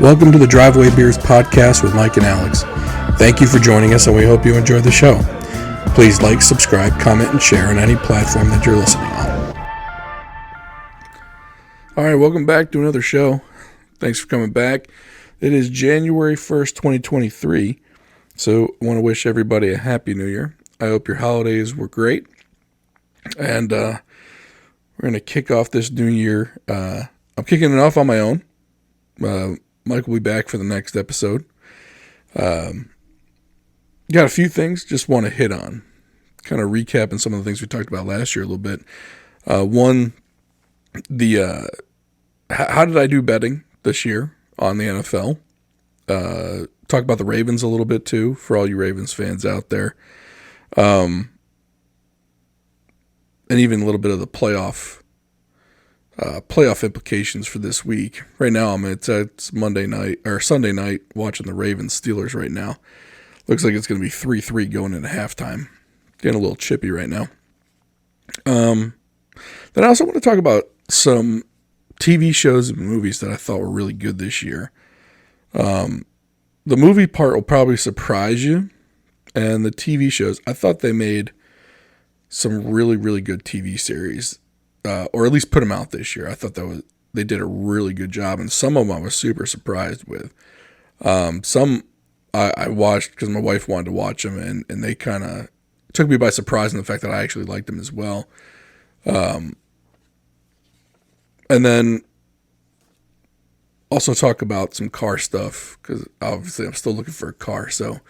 Welcome to the Driveway Beers podcast with Mike and Alex. Thank you for joining us, and we hope you enjoy the show. Please like, subscribe, comment, and share on any platform that you're listening on. All right, welcome back to another show. Thanks for coming back. It is January 1st, 2023, so I want to wish everybody a Happy New Year. I hope your holidays were great, and we're going to kick off this new year. I'm kicking it off on my own. Mike will be back for the next episode. Got a few things just want to hit on. Kind of recapping some of the things we talked about last year a little bit. One, how did I do betting this year on the NFL? Talk about the Ravens a little bit too, for all you Ravens fans out there. And even a little bit of the playoff implications for this week. Right now, it's Monday night or Sunday night watching the Ravens Steelers right now. Looks like it's going to be 3-3 going into halftime. Getting a little chippy right now. Then I also want to talk about some TV shows and movies that I thought were really good this year. The movie part will probably surprise you. And the TV shows, I thought they made some really, really good TV series. Or at least put them out this year. I thought they did a really good job, and some of them I was super surprised with. Some I watched because my wife wanted to watch them, and they kind of took me by surprise in the fact that I actually liked them as well. And then also talk about some car stuff, because obviously I'm still looking for a car. So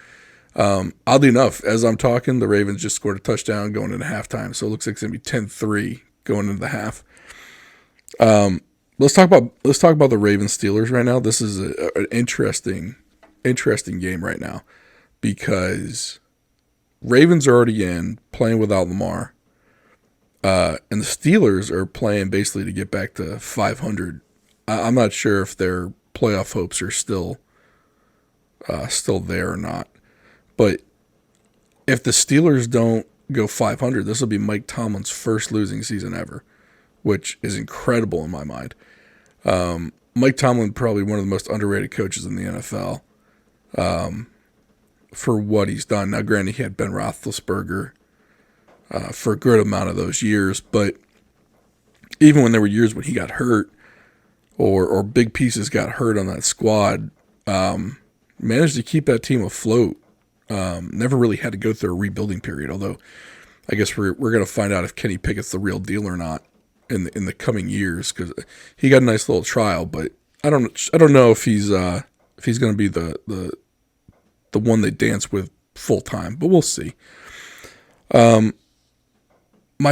oddly enough, as I'm talking, the Ravens just scored a touchdown going into halftime, so it looks like it's going to be 10-3. Going into the half. Let's talk about the Ravens Steelers right now. This is an interesting game right now because Ravens are already in playing without Lamar, and the Steelers are playing basically to get back to 500. I'm not sure if their playoff hopes are still there or not, but if the Steelers don't go 500, this will be Mike Tomlin's first losing season ever, which is incredible in my mind. Mike Tomlin, probably one of the most underrated coaches in the NFL for what he's done. Now, granted, he had Ben Roethlisberger for a good amount of those years, but even when there were years when he got hurt or big pieces got hurt on that squad, managed to keep that team afloat. Never really had to go through a rebuilding period, although I guess we're going to find out if Kenny Pickett's the real deal or not in the coming years, because he got a nice little trial, but I don't know if he's going to be the one they dance with full time, but we'll see. My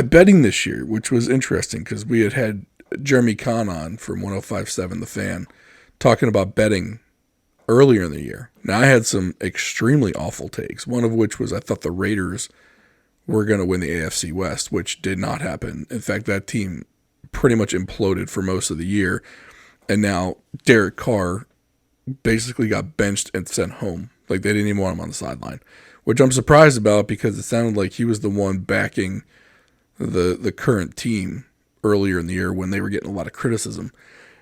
betting this year, which was interesting because we had Jeremy Kahn on from 105.7 The Fan talking about betting earlier in the year. Now, I had some extremely awful takes, one of which was I thought the Raiders were going to win the AFC West, which did not happen. In fact, that team pretty much imploded for most of the year, and now Derek Carr basically got benched and sent home. Like, they didn't even want him on the sideline, which I'm surprised about because it sounded like he was the one backing the current team earlier in the year when they were getting a lot of criticism.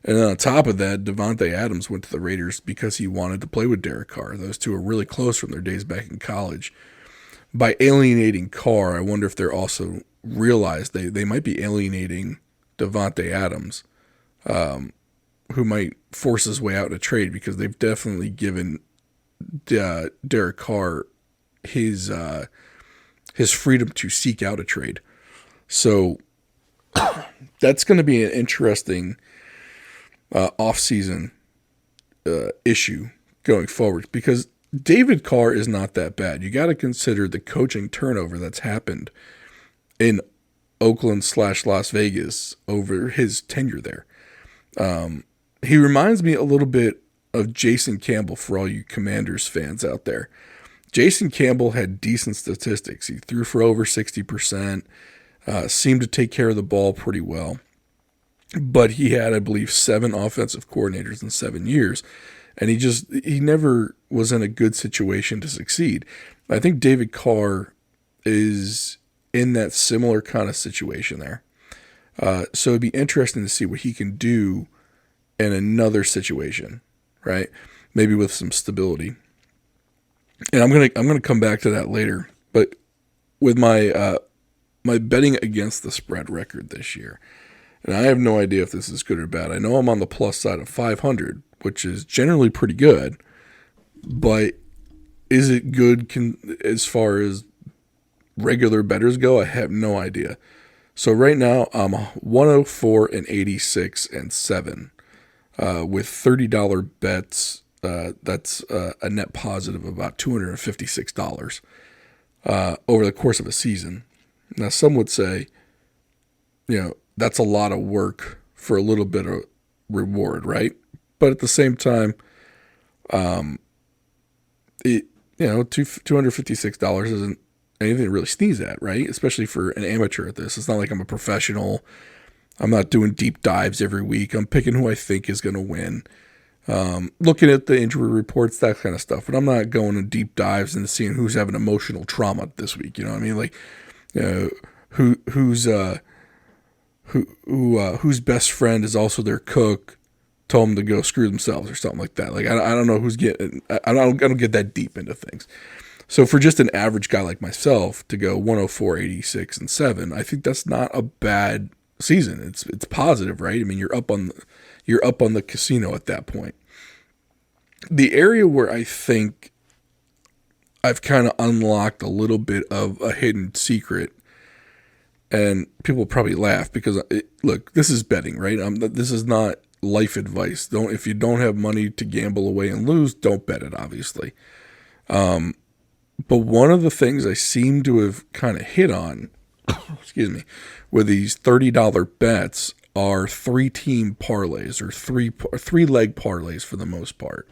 And then on top of that, Devontae Adams went to the Raiders because he wanted to play with Derek Carr. Those two are really close from their days back in college. By alienating Carr, I wonder if they're also realized they might be alienating Devontae Adams, who might force his way out in a trade, because they've definitely given Derek Carr his freedom to seek out a trade. So that's going to be an interesting off-season issue going forward, because David Carr is not that bad. You got to consider the coaching turnover that's happened in Oakland/Las Vegas over his tenure there. He reminds me a little bit of Jason Campbell for all you Commanders fans out there. Jason Campbell had decent statistics. He threw for over 60%, seemed to take care of the ball pretty well. But he had, I believe, 7 offensive coordinators in 7 years. And he never was in a good situation to succeed. I think David Carr is in that similar kind of situation there. So it'd be interesting to see what he can do in another situation. right? Maybe with some stability. And I'm gonna come back to that later. But with my betting against the spread record this year, and I have no idea if this is good or bad. I know I'm on the plus side of 500, which is generally pretty good, but is it good as far as regular bettors go? I have no idea. So right now I'm 104 and 86 and 7 with $30 bets. That's a net positive of about $256 over the course of a season. Now some would say, that's a lot of work for a little bit of reward, right? But at the same time, $256 isn't anything to really sneeze at, right? Especially for an amateur at this. It's not like I'm a professional. I'm not doing deep dives every week. I'm picking who I think is going to win. Looking at the injury reports, that kind of stuff. But I'm not going to deep dives and seeing who's having emotional trauma this week. You know what I mean? Like, whose best friend is also their cook told them to go screw themselves or something like that. Like, I don't know who's getting, I don't get that deep into things. So for just an average guy like myself to go 104, 86, and 7, I think that's not a bad season. It's positive, right? I mean, you're up on the casino at that point. The area where I think I've kind of unlocked a little bit of a hidden secret, and people probably laugh because look, this is betting, right? This is not life advice. If you don't have money to gamble away and lose, don't bet it, obviously. But one of the things I seem to have kind of hit on, excuse me, with these $30 bets are 3-team parlays or three-leg parlays for the most part.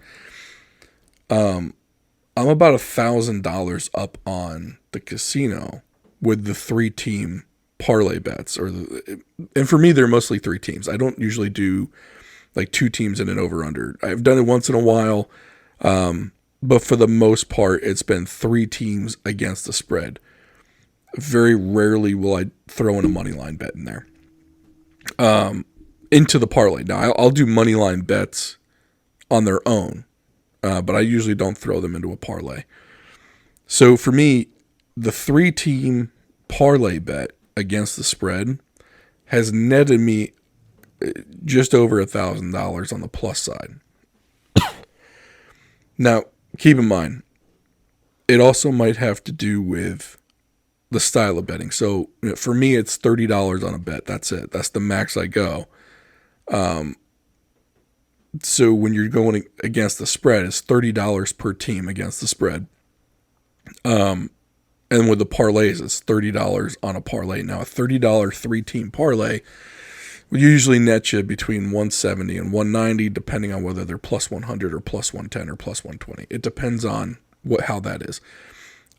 I'm about $1,000 up on the casino with the 3-team parlay bets, and for me they're mostly 3 teams. I don't usually do like 2 teams in an over/under. I've done it once in a while, but for the most part it's been 3 teams against the spread. Very rarely will I throw in a money line bet in there into the parlay. Now I'll do money line bets on their own, but I usually don't throw them into a parlay. So for me, the 3-team parlay bet against the spread has netted me just over $1,000 on the plus side. Now, keep in mind, it also might have to do with the style of betting. So for me, it's $30 on a bet. That's it. That's the max I go. So when you're going against the spread, it's $30 per team against the spread. And with the parlays, it's $30 on a parlay. Now, a $30 3-team parlay will usually net you between 170 and 190, depending on whether they're plus 100 or plus 110 or plus 120. It depends on how that is.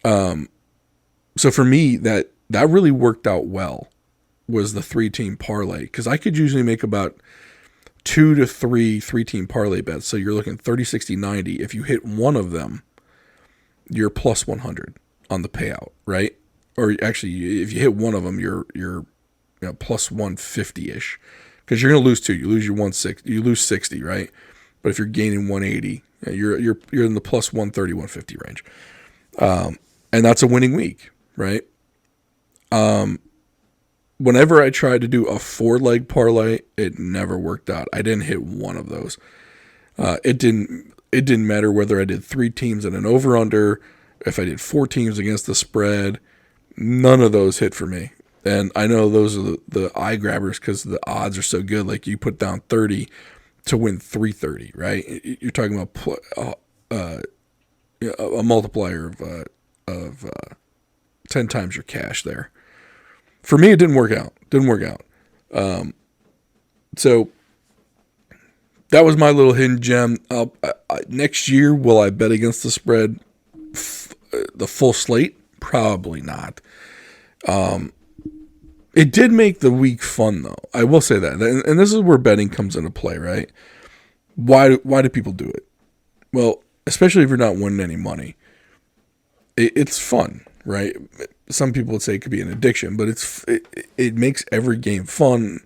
So for me, that really worked out well, was the 3-team parlay, because I could usually make about 2 to 3 3-team parlay bets. So you're looking 30, 60, 90. If you hit one of them, you're plus 100 on the payout, right? Or actually, if you hit one of them, you're plus 150-ish, because you're going to lose 2. You lose your 160, you lose 60, right? But if you're gaining 180, you're in the plus 130, 150 range, and that's a winning week, right? Whenever I tried to do a 4-leg parlay, it never worked out. I didn't hit one of those. It didn't matter whether I did 3 teams and an over/under. If I did 4 teams against the spread, none of those hit for me. And I know those are the eye grabbers because the odds are so good. Like, you put down 30 to win 330, right? You're talking about a multiplier of 10 times your cash there. For me, it didn't work out. So that was my little hidden gem. Next year, will I bet against the spread? The full slate? Probably not. It did make the week fun, though. I will say that. And this is where betting comes into play, right? Why do people do it? Well, especially if you're not winning any money. It's fun, right? Some people would say it could be an addiction, but it makes every game fun,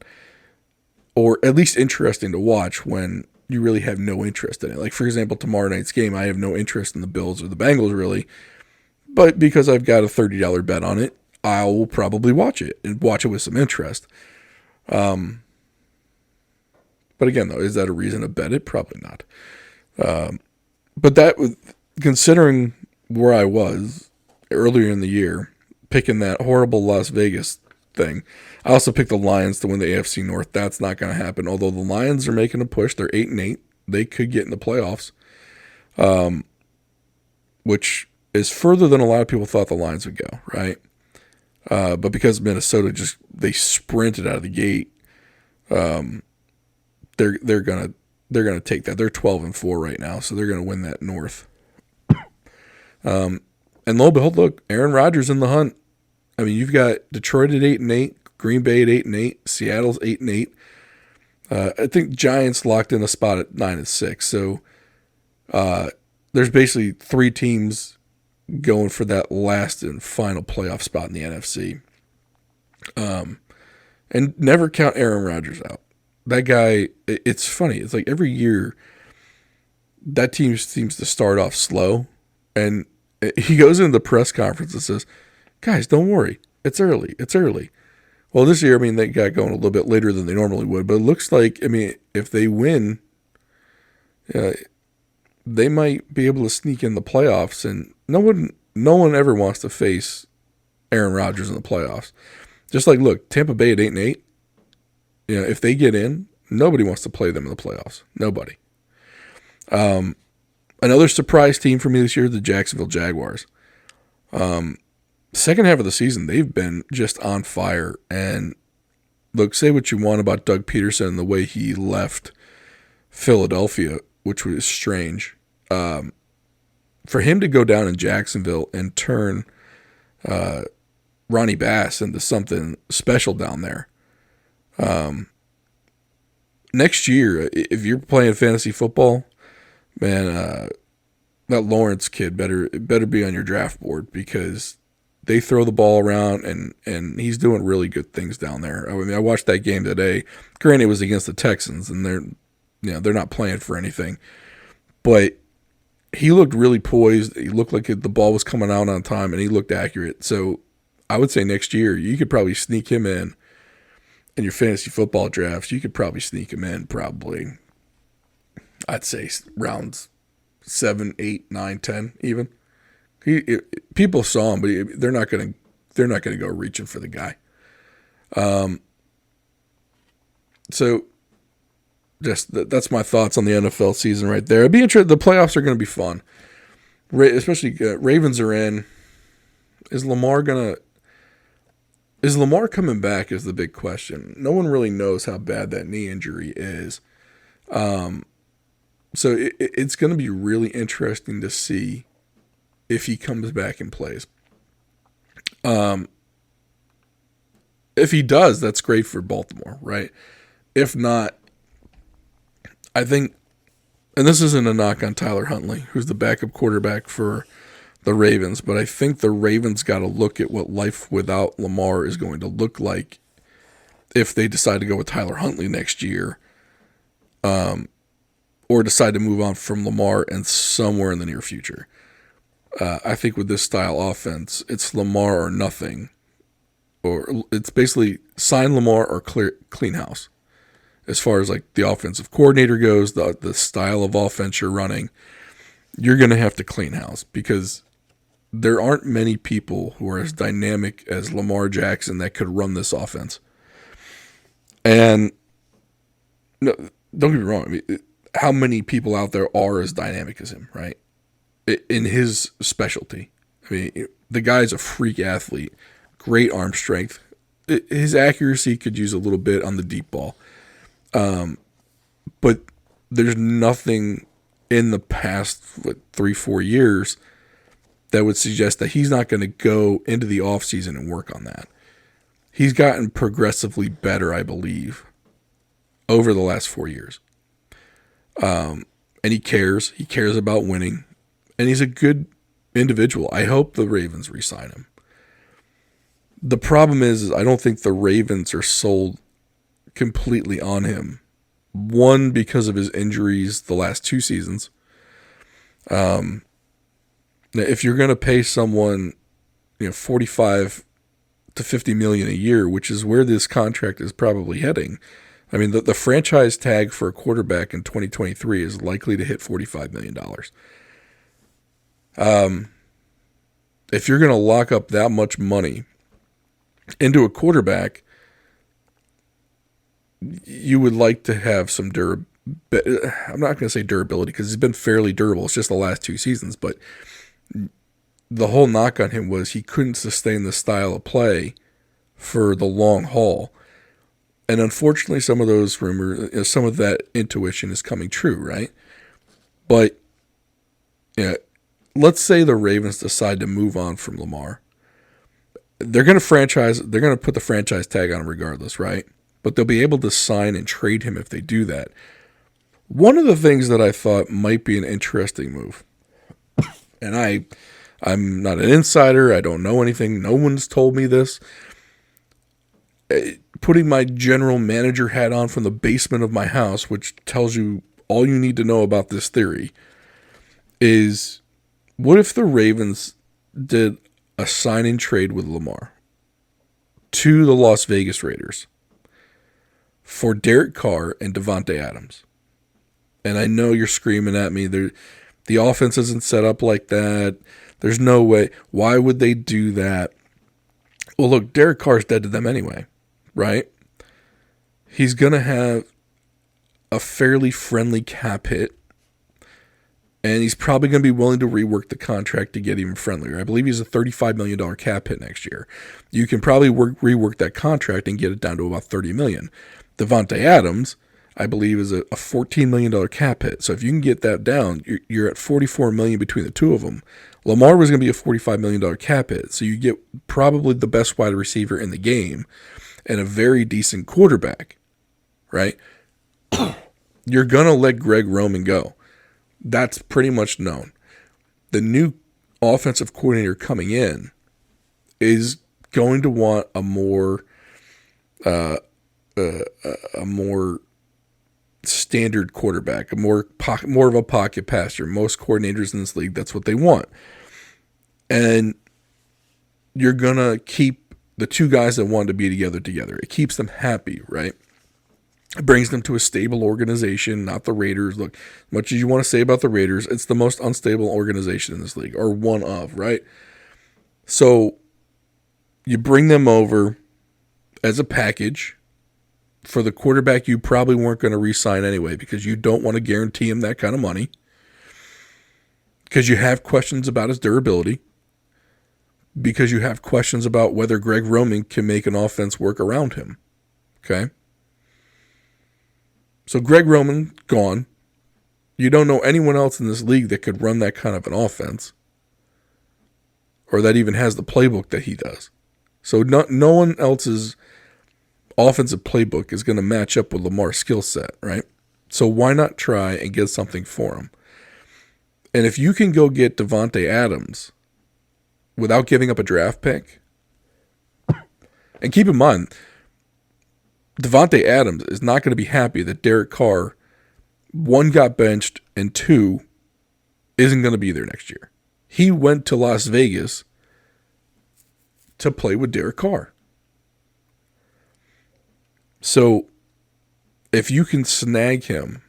or at least interesting to watch, when you really have no interest in it. Like, for example, tomorrow night's game, I have no interest in the Bills or the Bengals really, but because I've got a $30 bet on it, I'll probably watch it and watch it with some interest. But again, though, is that a reason to bet it? Probably not. But that, considering where I was earlier in the year, picking that horrible Las Vegas thing, I also picked the Lions to win the AFC North. That's not going to happen. Although the Lions are making a push, they're 8-8. They could get in the playoffs, which is further than a lot of people thought the Lions would go. Right, but because Minnesota they sprinted out of the gate, they're gonna take that. They're 12-4 right now, so they're gonna win that North. And lo and behold, look, Aaron Rodgers in the hunt. I mean, you've got Detroit at 8-8, Green Bay at 8-8, Seattle's 8-8. I think Giants locked in a spot at 9-6. So there's basically 3 teams going for that last and final playoff spot in the NFC. And never count Aaron Rodgers out. That guy, it's funny. It's like every year that team seems to start off slow, and he goes into the press conference and says, guys, don't worry. It's early. It's early. Well, this year, I mean, they got going a little bit later than they normally would, but it looks like, I mean, if they win, they might be able to sneak in the playoffs, and no one ever wants to face Aaron Rodgers in the playoffs. Just like, look, Tampa Bay at 8-8, if they get in, nobody wants to play them in the playoffs. Nobody. Another surprise team for me this year, the Jacksonville Jaguars. Second half of the season, they've been just on fire. And look, say what you want about Doug Peterson and the way he left Philadelphia, which was strange. For him to go down in Jacksonville and turn Ronnie Bass into something special down there. Next year, if you're playing fantasy football, man, that Lawrence kid better be on your draft board, because they throw the ball around and he's doing really good things down there. I mean, I watched that game today. Granted, it was against the Texans, and they're not playing for anything, but he looked really poised. He looked like the ball was coming out on time, and he looked accurate. So I would say next year you could probably sneak him in your fantasy football drafts. You could probably sneak him in probably, I'd say, rounds 7, 8, 9, 10 even. People saw him, but they're not gonna go reaching for the guy. So that's my thoughts on the NFL season right there. It'd be interesting. The playoffs are going to be fun, especially Ravens are in. Is Lamar coming back is the big question. No one really knows how bad that knee injury is. So it's going to be really interesting to see if he comes back and plays. If he does, that's great for Baltimore, right? If not, I think, and this isn't a knock on Tyler Huntley, who's the backup quarterback for the Ravens, but I think the Ravens got to look at what life without Lamar is going to look like if they decide to go with Tyler Huntley next year, or decide to move on from Lamar and somewhere in the near future. I think with this style offense, it's Lamar or nothing, or it's basically sign Lamar or clean house. As far as like the offensive coordinator goes, the style of offense you're running, you're going to have to clean house, because there aren't many people who are as dynamic as Lamar Jackson that could run this offense. And no, don't get me wrong. I mean, how many people out there are as dynamic as him, right? In his specialty. I mean, the guy's a freak athlete, great arm strength. His accuracy could use a little bit on the deep ball. But there's nothing in the past 3-4 years that would suggest that he's not going to go into the offseason and work on that. He's gotten progressively better, I believe, over the last 4 years. And he cares. He cares about winning. And he's a good individual. I hope the Ravens re-sign him. The problem is I don't think the Ravens are sold completely on him One, because of his injuries the last 2 seasons. Now, if you're going to pay someone, 45 to 50 million a year, which is where this contract is probably heading. I mean, the franchise tag for a quarterback in 2023 is likely to hit $45 million. If you're going to lock up that much money into a quarterback, you would like to have some durability. I'm not going to say durability because he's been fairly durable. It's just the last 2 seasons, but the whole knock on him was he couldn't sustain the style of play for the long haul. And unfortunately, some of those rumors, some of that intuition is coming true, right? But let's say the Ravens decide to move on from Lamar. They're going to put the franchise tag on him regardless, right? But they'll be able to sign and trade him if they do that. One of the things that I thought might be an interesting move, and I'm not an insider, I don't know anything, no one's told me this. Putting my general manager hat on from the basement of my house, which tells you all you need to know about this theory, is what if the Ravens did a sign and trade with Lamar to the Las Vegas Raiders for Derek Carr and Davante Adams? And I know you're screaming at me. The offense isn't set up like that. There's no way. Why would they do that? Well, look, Derek Carr's dead to them anyway, right? He's going to have a fairly friendly cap hit, and he's probably going to be willing to rework the contract to get even friendlier. I believe he's a $35 million cap hit next year. You can probably rework that contract and get it down to about $30 million. Davante Adams, I believe, is a $14 million cap hit. So if you can get that down, you're at $44 million between the two of them. Lamar was going to be a $45 million cap hit. So you get probably the best wide receiver in the game and a very decent quarterback, right? You're going to let Greg Roman go. That's pretty much known. The new offensive coordinator coming in is going to want a more standard quarterback, more of a pocket passer. Most coordinators in this league, that's what they want. And you're going to keep the two guys that want to be together. It keeps them happy, right? It brings them to a stable organization, not the Raiders. Look, much as you want to say about the Raiders, it's the most unstable organization in this league, or one of, right? So you bring them over as a package for the quarterback you probably weren't going to re-sign anyway because you don't want to guarantee him that kind of money because you have questions about his durability, because you have questions about whether Greg Roman can make an offense work around him, okay? So Greg Roman, gone. You don't know anyone else in this league that could run that kind of an offense or that even has the playbook that he does. So no one else's offensive playbook is going to match up with Lamar's skill set, right? So why not try and get something for him? And if you can go get Davante Adams without giving up a draft pick, and keep in mind, Davante Adams is not going to be happy that Derek Carr, 1, got benched, and 2, isn't going to be there next year. He went to Las Vegas to play with Derek Carr. So if you can snag him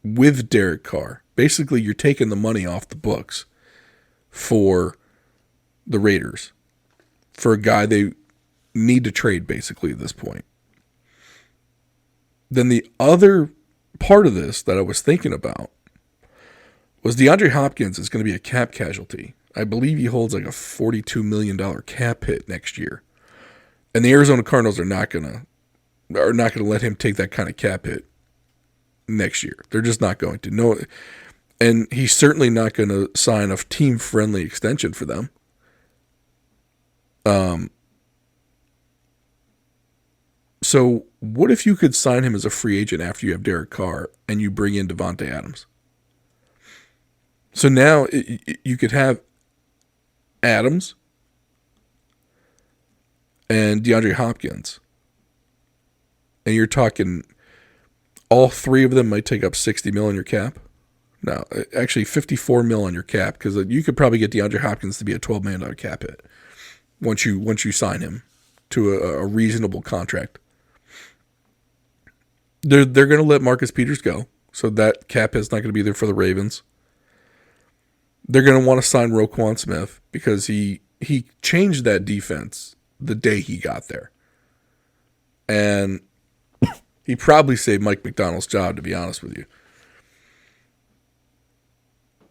with Derek Carr, basically you're taking the money off the books for the Raiders, for a guy they need to trade basically at this point. Then the other part of this that I was thinking about was DeAndre Hopkins is going to be a cap casualty. I believe he holds like a $42 million cap hit next year. And the Arizona Cardinals are not going to let him take that kind of cap hit next year. They're just not going to. No, and he's certainly not going to sign a team-friendly extension for them. So what if you could sign him as a free agent after you have Derek Carr and you bring in Davante Adams? So now you could have Adams and DeAndre Hopkins, and you're talking all three of them might take up 60 mil on your cap. No, actually 54 mil on your cap, because you could probably get DeAndre Hopkins to be a $12 million cap hit once you sign him to a reasonable contract. They're going to let Marcus Peters go, so that cap is not going to be there for the Ravens. They're going to want to sign Roquan Smith because he changed that defense the day he got there. And he probably saved Mike McDonald's job, to be honest with you.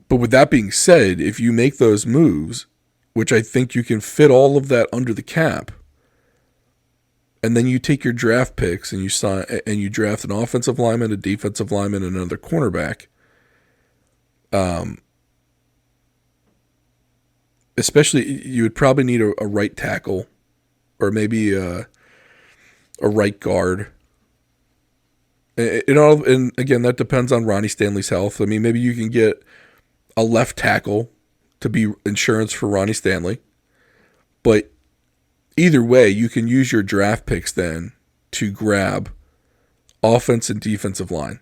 But with that being said, if you make those moves, which I think you can fit all of that under the cap, and then you take your draft picks and you draft an offensive lineman, a defensive lineman, and another cornerback, especially you would probably need a right tackle or maybe a right guard. And again, that depends on Ronnie Stanley's health. I mean, maybe you can get a left tackle to be insurance for Ronnie Stanley. But either way, you can use your draft picks then to grab offense and defensive line.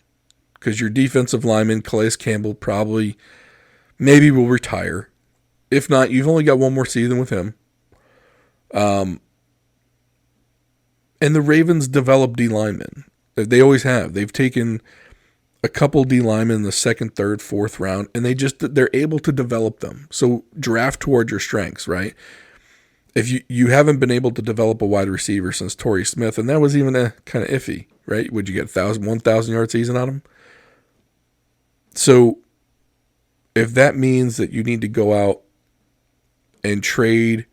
Because your defensive lineman, Calais Campbell, maybe will retire. If not, you've only got one more season with him. And the Ravens develop D linemen. They always have. They've taken a couple D linemen in the second, third, fourth round, and they're able to develop them. So draft toward your strengths, right? If you haven't been able to develop a wide receiver since Torrey Smith, and that was even kind of iffy, right? Would you get 1,000 yard season out of him? So if that means that you need to go out and trade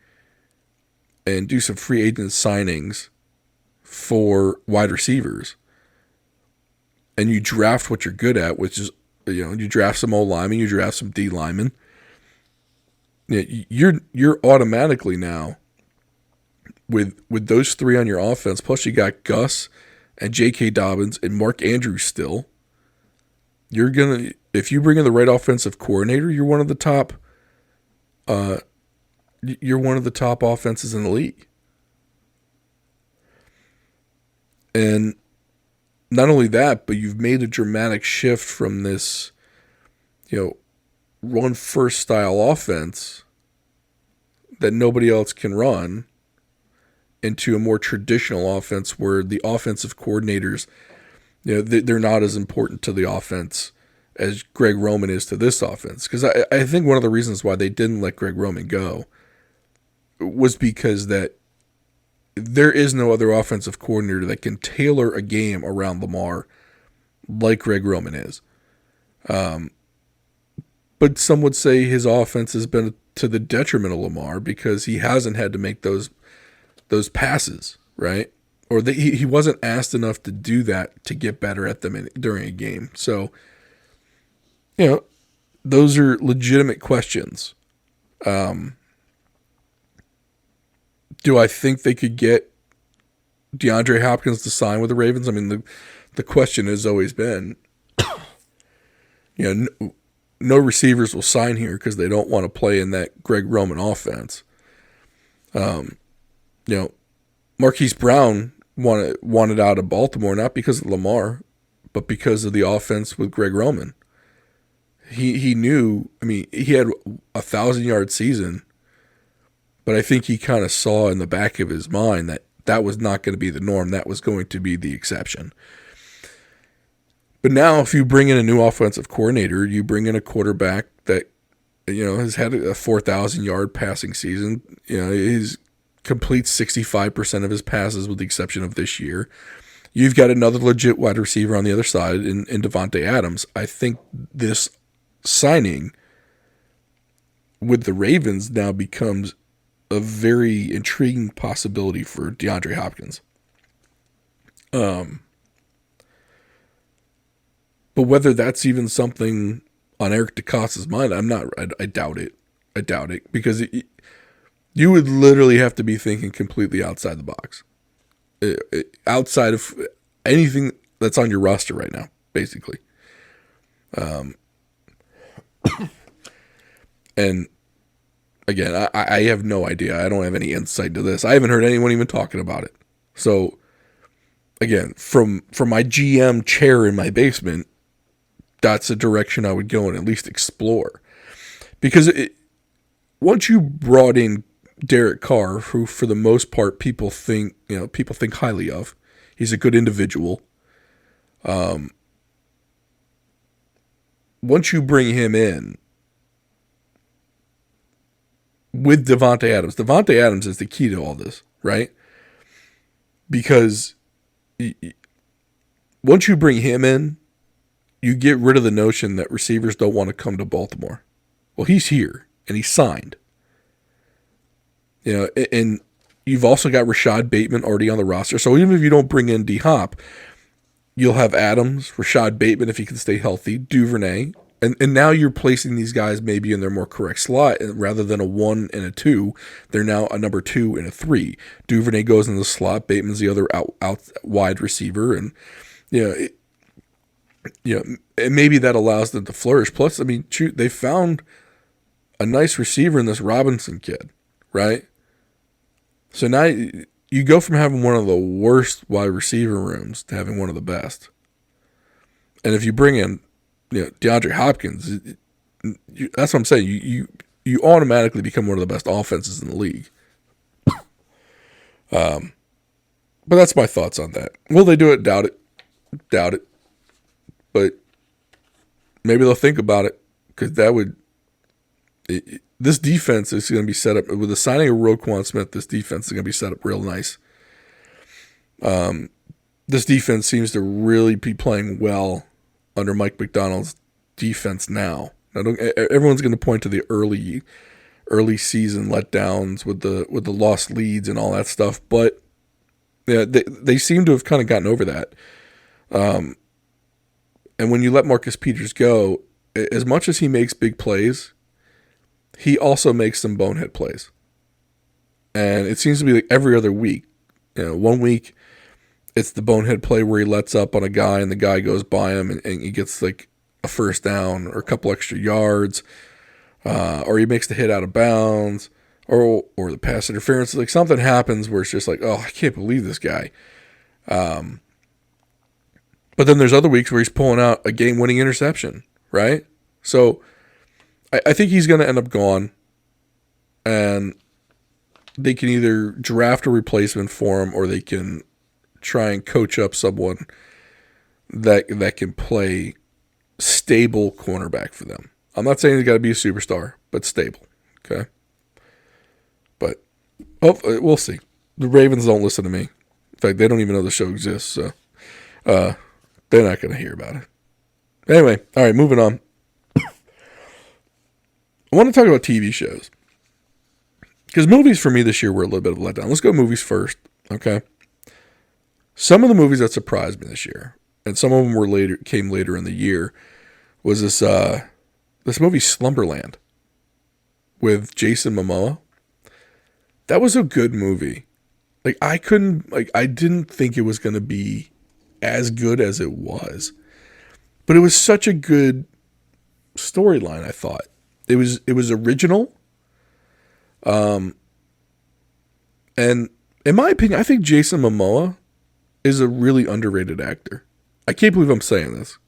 and do some free agent signings for wide receivers, and you draft what you're good at, which is, you draft some O linemen, you draft some D linemen, you're automatically now with those three on your offense, plus you got Gus and J.K. Dobbins and Mark Andrews still. If you bring in the right offensive coordinator, you're one of the top offenses in the league. And not only that, but you've made a dramatic shift from this, run first style offense that nobody else can run into a more traditional offense where the offensive coordinators, they're not as important to the offense as Greg Roman is to this offense. Because I think one of the reasons why they didn't let Greg Roman go was because that there is no other offensive coordinator that can tailor a game around Lamar like Greg Roman is. But some would say his offense has been to the detriment of Lamar because he hasn't had to make those passes, right? Or he wasn't asked enough to do that to get better at them during a game. So, those are legitimate questions. Do I think they could get DeAndre Hopkins to sign with the Ravens? I mean, the question has always been, no receivers will sign here because they don't want to play in that Greg Roman offense. Marquise Brown wanted out of Baltimore, not because of Lamar, but because of the offense with Greg Roman. He knew, he had 1,000-yard season, but I think he kind of saw in the back of his mind that was not going to be the norm. That was going to be the exception. But now if you bring in a new offensive coordinator, you bring in a quarterback that, has had a 4,000-yard passing season. He's completes 65% of his passes with the exception of this year. You've got another legit wide receiver on the other side in Devontae Adams. I think this signing with the Ravens now becomes a very intriguing possibility for DeAndre Hopkins. But whether that's even something on Eric DeCosta's mind, I doubt it. I doubt it because you would literally have to be thinking completely outside the box. Outside of anything that's on your roster right now, basically. And again, I have no idea. I don't have any insight to this. I haven't heard anyone even talking about it. So again, from my GM chair in my basement, that's a direction I would go and at least explore. Because once you brought in Derek Carr, who for the most part people think highly of, he's a good individual. Once you bring him in with Devontae Adams is the key to all this, right? Because once you bring him in, you get rid of the notion that receivers don't want to come to Baltimore. Well, he's here and he's signed. And you've also got Rashad Bateman already on the roster. So even if you don't bring in D-Hop, you'll have Adams, Rashad Bateman if he can stay healthy, Duvernay. And now you're placing these guys maybe in their more correct slot. And rather than a 1 and a 2, they're now a number 2 and a 3. Duvernay goes in the slot. Bateman's the other out wide receiver. And, and maybe that allows them to flourish. Plus, I mean, shoot, they found a nice receiver in this Robinson kid, right? So now you go from having one of the worst wide receiver rooms to having one of the best. And if you bring in, DeAndre Hopkins, that's what I'm saying. You automatically become one of the best offenses in the league. But that's my thoughts on that. Will they do it? Doubt it. But maybe they'll think about it, because this defense is going to be set up with the signing of Roquan Smith. This defense is going to be set up real nice. This defense seems to really be playing well under Mike Macdonald's defense now. Everyone's going to point to the early season letdowns with the lost leads and all that stuff, but yeah, they seem to have kind of gotten over that. And when you let Marcus Peters go, as much as he makes big plays, he also makes some bonehead plays. And it seems to be like every other week. 1 week it's the bonehead play where he lets up on a guy and the guy goes by him and he gets like a first down or a couple extra yards, or he makes the hit out of bounds, or the pass interference. Like something happens where it's just like, oh, I can't believe this guy. But then there's other weeks where he's pulling out a game-winning interception, right? So I think he's going to end up gone, and they can either draft a replacement for him or they can try and coach up someone that can play stable cornerback for them. I'm not saying he's got to be a superstar, but stable, okay? But we'll see. The Ravens don't listen to me. In fact, they don't even know the show exists, so they're not going to hear about it. Anyway, all right, moving on. I want to talk about TV shows, because movies for me this year were a little bit of a letdown. Let's go movies first, okay? Some of the movies that surprised me this year, and some of them came later in the year, was this movie Slumberland with Jason Momoa. That was a good movie. I didn't think it was going to be as good as it was, but it was such a good storyline. I thought it was original. And in my opinion, I think Jason Momoa is a really underrated actor. I can't believe I'm saying this,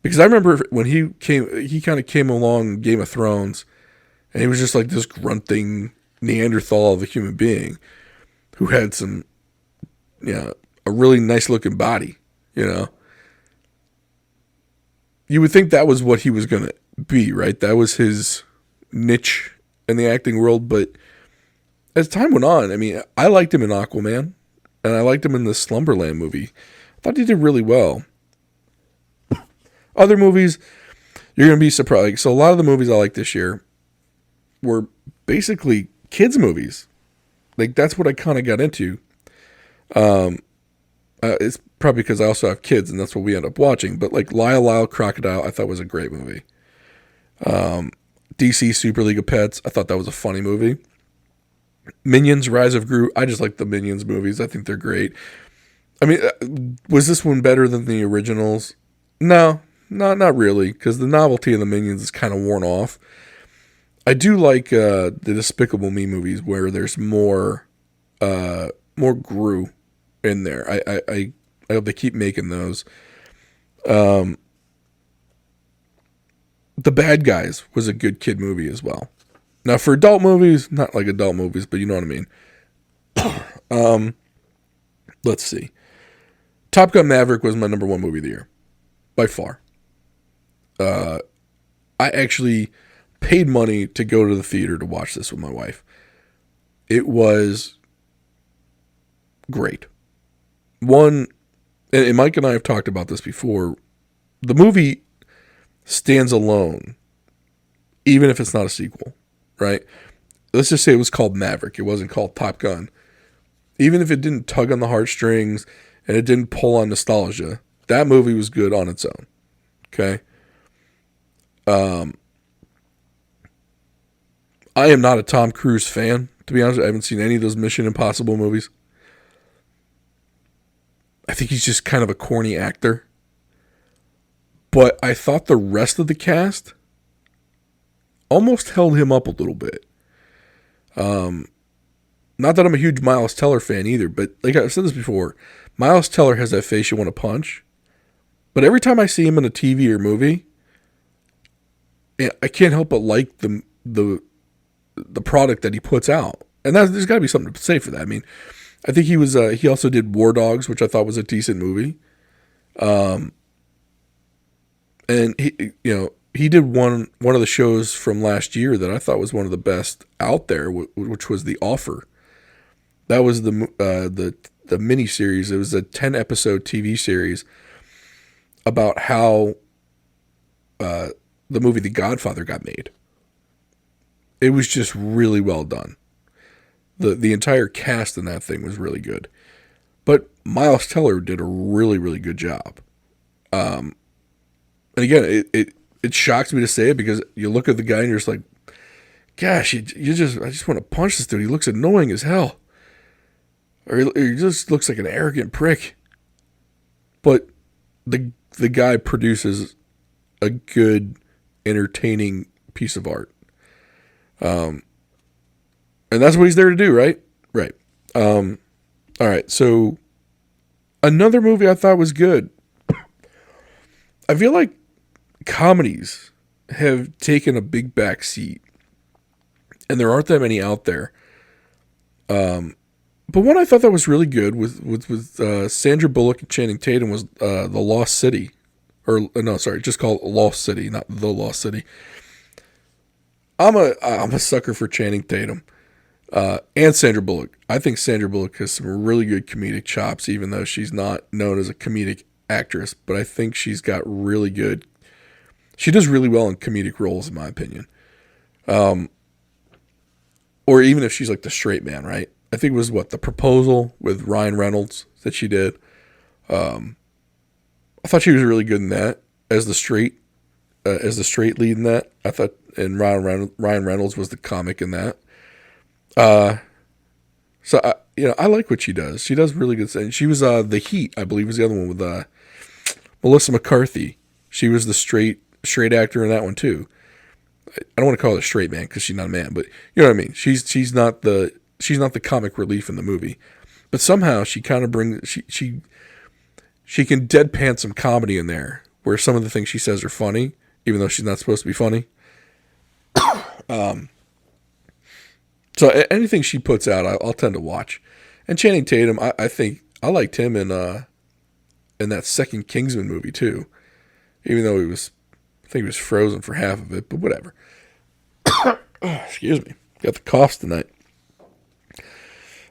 because I remember when he kind of came along in Game of Thrones, and he was just like this grunting Neanderthal of a human being who had some, a really nice looking body, You would think that was what he was going to be, right? That was his niche in the acting world. But as time went on, I mean, I liked him in Aquaman, and I liked him in the Slumberland movie. I thought he did really well. Other movies, you're going to be surprised. So a lot of the movies I liked this year were basically kids' movies. That's what I kind of got into. It's probably because I also have kids, and that's what we end up watching. But Lyle Lyle Crocodile, I thought was a great movie. DC Super League of Pets, I thought that was a funny movie. Minions: Rise of Gru, I just like the Minions movies. I think they're great. I mean, was this one better than the originals? No, not really, because the novelty of the Minions is kind of worn off. I do like the Despicable Me movies where there's more Gru in there. I hope they keep making those. The Bad Guys was a good kid movie as well. Now for adult movies, not like adult movies, but you know what I mean. Let's see. Top Gun Maverick was my number one movie of the year, by far. I actually paid money to go to the theater to watch this with my wife. It was great. One, and Mike and I have talked about this before, the movie stands alone, even if it's not a sequel, right? Let's just say it was called Maverick. It wasn't called Top Gun. Even if it didn't tug on the heartstrings and it didn't pull on nostalgia, that movie was good on its own. Okay? I am not a Tom Cruise fan, to be honest. I haven't seen any of those Mission Impossible movies. I think he's just kind of a corny actor. But I thought the rest of the cast almost held him up a little bit. Not that I'm a huge Miles Teller fan either, but like I've said this before, Miles Teller has that face you want to punch. But every time I see him in a TV or movie, I can't help but like the product that he puts out. And there's got to be something to say for that. I mean, I think he also did War Dogs, which I thought was a decent movie. And he did one of the shows from last year that I thought was one of the best out there, which was The Offer. That was the mini series. It was a 10-episode TV series about how the movie The Godfather got made. It was just really well done. The entire cast in that thing was really good. But Miles Teller did a really, really good job. And again, it shocks me to say it because you look at the guy and you're just like, gosh, I just want to punch this dude. He looks annoying as hell. Or he just looks like an arrogant prick. But the guy produces a good, entertaining piece of art. And that's what he's there to do, right? Right. All right, so another movie I thought was good. I feel like comedies have taken a big back seat, and there aren't that many out there. But one I thought that was really good with Sandra Bullock and Channing Tatum was The Lost City. Just called Lost City, not The Lost City. I'm a sucker for Channing Tatum and Sandra Bullock. I think Sandra Bullock has some really good comedic chops, even though she's not known as a comedic actress. But I think she's got really good. She does really well in comedic roles, in my opinion. Or even if she's like the straight man, right? I think it was The Proposal with Ryan Reynolds that she did. I thought she was really good in that as the straight lead in that. I thought, and Ryan Reynolds was the comic in that. So I like what she does. She does really good things. She was The Heat, I believe, was the other one with Melissa McCarthy. She was the straight actor in that one too. I don't want to call her a straight man because she's not a man, but you know what I mean. She's not the comic relief in the movie, but somehow she kind of brings she can deadpan some comedy in there where some of the things she says are funny, even though she's not supposed to be funny. So anything she puts out, I'll tend to watch. And Channing Tatum, I think I liked him in that second Kingsman movie too, even though I think he was frozen for half of it, but whatever. Excuse me, got the coughs tonight.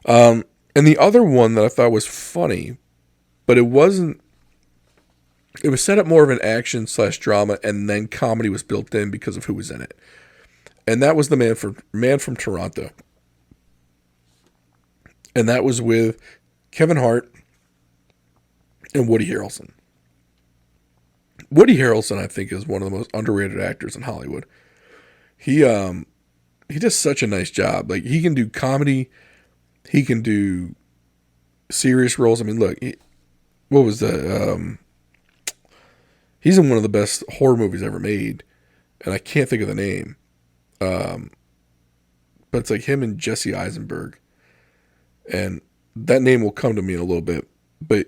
And the other one that I thought was funny, but it wasn't. It was set up more of an action / drama, and then comedy was built in because of who was in it. And that was the Man from Toronto. And that was with Kevin Hart and Woody Harrelson. Woody Harrelson, I think, is one of the most underrated actors in Hollywood. He does such a nice job. Like, he can do comedy, he can do serious roles. I mean, look, what was he's in one of the best horror movies ever made, and I can't think of the name. But it's like him and Jesse Eisenberg. And that name will come to me in a little bit. But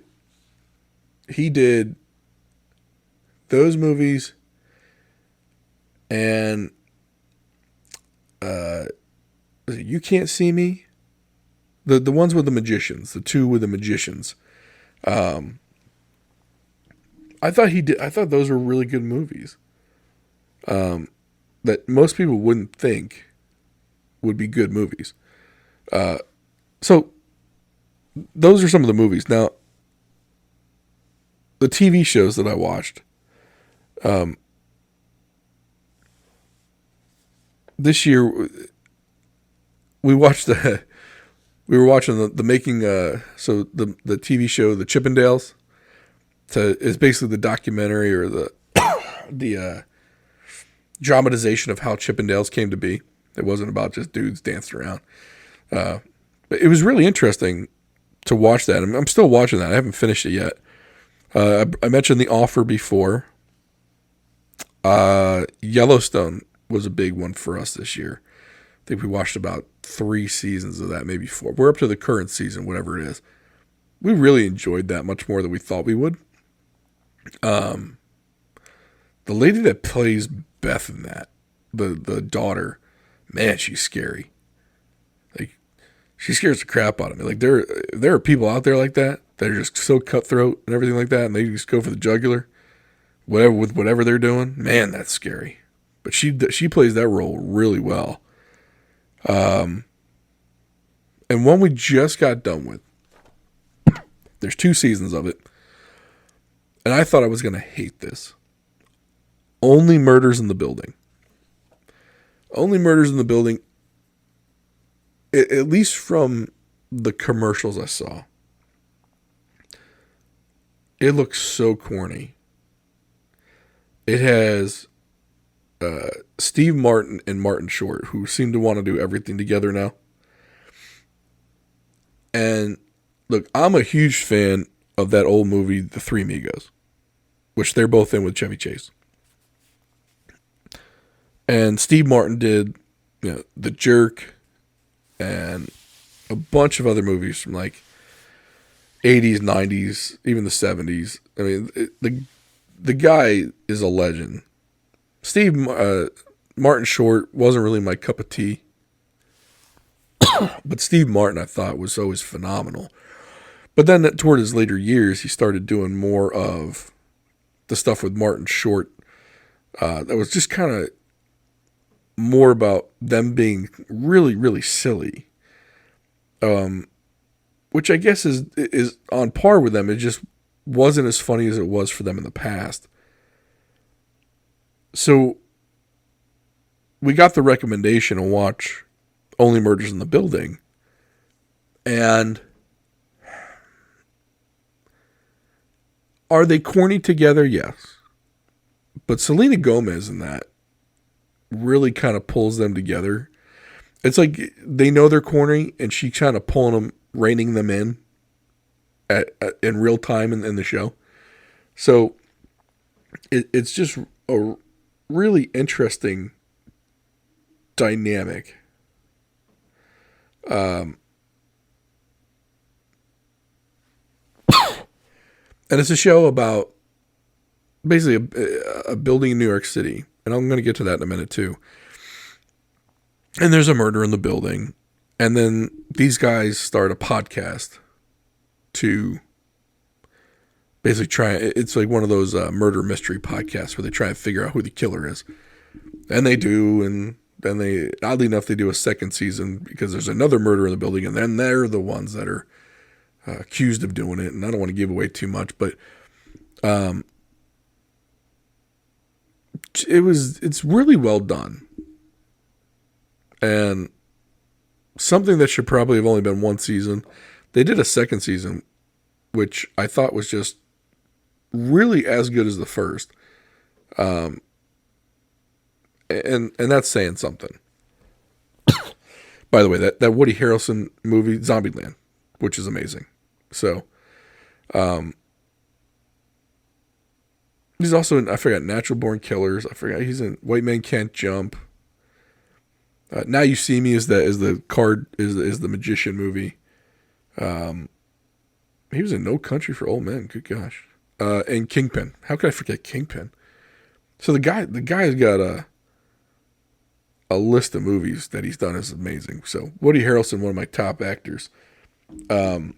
he did those movies and You Can't See Me, the ones with the magicians, the two with the magicians. I thought those were really good movies. That most people wouldn't think would be good movies. So those are some of the movies. Now, the TV shows that I watched. This year, we watched we were watching the making. So the TV show, The Chippendales, is basically the documentary or the dramatization of how Chippendales came to be. It wasn't about just dudes dancing around. But it was really interesting to watch that. I'm still watching that. I haven't finished it yet. I mentioned The Offer before. Yellowstone was a big one for us this year. I think we watched about 3 seasons of that, maybe 4. We're up to the current season, whatever it is. We really enjoyed that much more than we thought we would. The lady that plays Beth in that, the daughter, man, she's scary. Like, she scares the crap out of me. Like, there are people out there like that are just so cutthroat and everything like that, and they just go for the jugular, whatever they're doing. Man, that's scary. But she plays that role really well. And one we just got done with. There's 2 seasons of it, and I thought I was going to hate this. Only Murders in the Building. Only Murders in the Building, at least from the commercials I saw, it looks so corny. It has Steve Martin and Martin Short, who seem to want to do everything together now. And look, I'm a huge fan of that old movie, The Three Amigos, which they're both in with Chevy Chase. And Steve Martin did, The Jerk and a bunch of other movies from like 80s, 90s, even the 70s. I mean, the guy is a legend. Martin Short wasn't really my cup of tea. But Steve Martin, I thought, was always phenomenal. But then toward his later years, he started doing more of the stuff with Martin Short. That was just kind of more about them being really, really silly. Which I guess is on par with them. It just wasn't as funny as it was for them in the past. So we got the recommendation to watch Only Murders in the Building. And are they corny together? Yes. But Selena Gomez in that really kind of pulls them together. It's like they know they're corny, and she kind of pulling them, reining them in in real time in the show. So it's just a really interesting dynamic. And it's a show about basically a building in New York City. And I'm going to get to that in a minute too. And there's a murder in the building. And then these guys start a podcast to basically try. It's like one of those murder mystery podcasts where they try and figure out who the killer is. And they do. And then they, oddly enough, they do a second season because there's another murder in the building. And then they're the ones that are accused of doing it. And I don't want to give away too much, but it's really well done. And something that should probably have only been 1 season. They did a second season, which I thought was just really as good as the first. And that's saying something. By the way, that Woody Harrelson movie, Zombieland, which is amazing. So, he's also in, I forgot, Natural Born Killers. I forgot, he's in White Men Can't Jump. Now You See Me is the magician movie. He was in No Country for Old Men. Good gosh. And Kingpin. How could I forget Kingpin? So the guy's got a list of movies that he's done is amazing. So Woody Harrelson, one of my top actors. Um,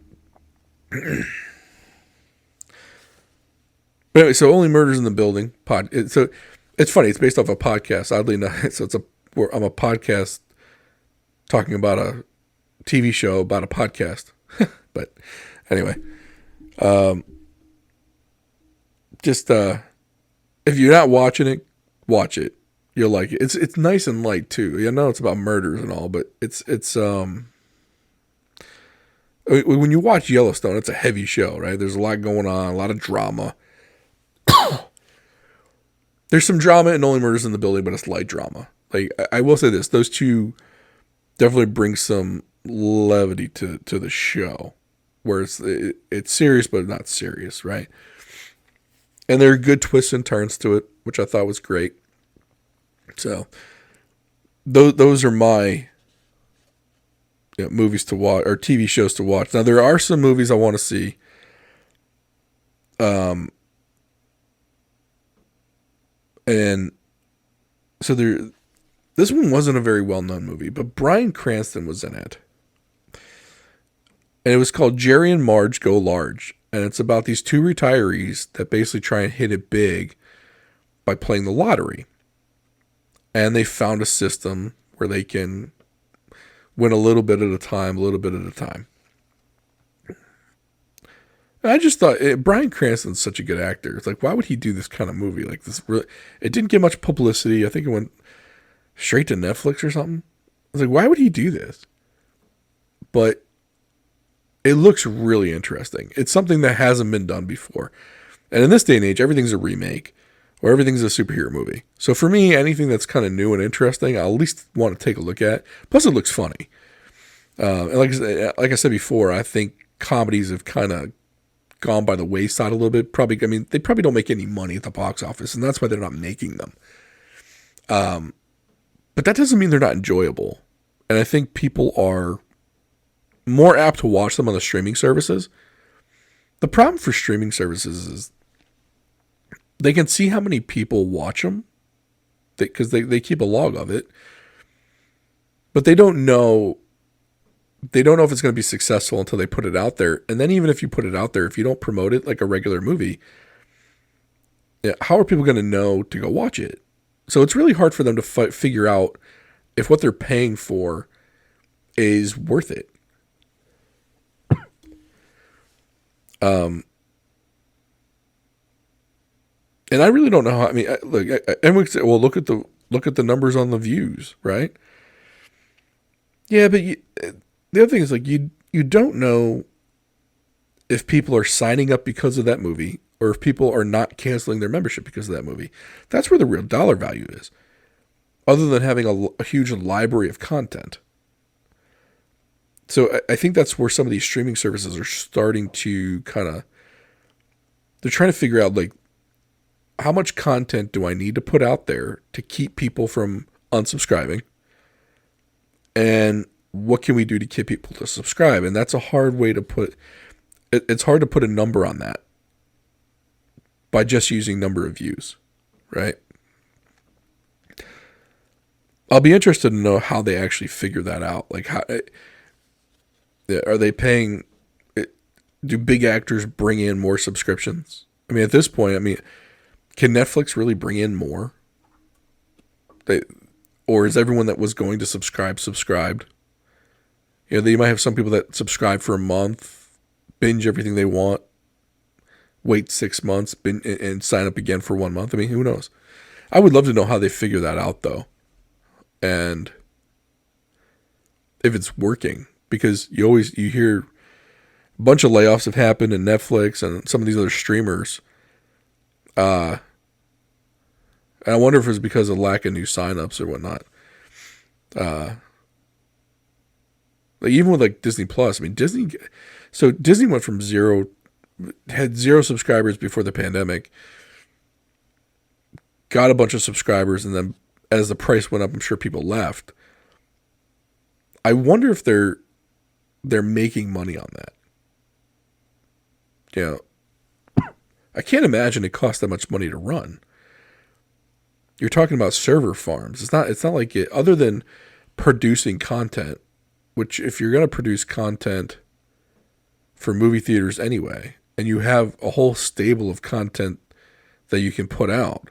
but anyway, so Only Murders in the Building so it's funny. It's based off a podcast. Oddly enough, so I'm a podcast talking about a TV show about a podcast. But anyway, just if you're not watching it, watch it. You'll like it. It's nice and light too. I know it's about murders and all, but it's when you watch Yellowstone, it's a heavy show, right? There's a lot going on, a lot of drama. There's some drama in Only Murders in the Building, but it's light drama. Like I will say this, those two definitely bring some levity to the show, where it's serious but not serious, right? And there are good twists and turns to it, which I thought was great. So those are my movies to watch or TV shows to watch. Now there are some movies I want to see. And so this one wasn't a very well-known movie, but Bryan Cranston was in it. And it was called Jerry and Marge Go Large. And it's about these two retirees that basically try and hit it big by playing the lottery. And they found a system where they can win a little bit at a time, And I just thought, Bryan Cranston's such a good actor. It's like, why would he do this kind of movie? Like this, really, it didn't get much publicity. I think it went straight to Netflix or something. I was like, why would he do this? But it looks really interesting. It's something that hasn't been done before. And in this day and age, everything's a remake or everything's a superhero movie. So for me, anything that's kind of new and interesting, I'll at least want to take a look at. Plus, it looks funny. And like I said before, I think comedies have kind of gone by the wayside a little bit. They probably don't make any money at the box office, and that's why they're not making them. But that doesn't mean they're not enjoyable. And I think people are more apt to watch them on the streaming services. The problem for streaming services is they can see how many people watch them because they keep a log of it, but they don't know if it's going to be successful until they put it out there. And then even if you put it out there, if you don't promote it like a regular movie, how are people going to know to go watch it? So it's really hard for them to figure out if what they're paying for is worth it. And I really don't know how. I mean, everyone say, "Well, look at the numbers on the views, right?" Yeah, but the other thing is like you don't know if people are signing up because of that movie or if people are not canceling their membership because of that movie. That's where the real dollar value is, other than having a huge library of content. So I think that's where some of these streaming services are starting to they're trying to figure out like, how much content do I need to put out there to keep people from unsubscribing? And what can we do to get people to subscribe? And that's a hard way to put it. It's hard to put a number on that by just using number of views, right? I'll be interested to know how they actually figure that out. Like, how are they paying? Do big actors bring in more subscriptions? I mean, at this point, can Netflix really bring in more? Or is everyone that was going to subscribed? You might have some people that subscribe for a month, binge everything they want, wait 6 months, and sign up again for 1 month. I mean, who knows? I would love to know how they figure that out, though. And if it's working, because you hear a bunch of layoffs have happened in Netflix and some of these other streamers. And I wonder if it's because of lack of new signups or whatnot. Like even with like Disney Plus, Disney went from had zero subscribers before the pandemic, got a bunch of subscribers, and then as the price went up, I'm sure people left. I wonder if they're making money on that. I can't imagine it costs that much money to run. You're talking about server farms. It's not like it, other than producing content, which if you're going to produce content for movie theaters anyway, and you have a whole stable of content that you can put out,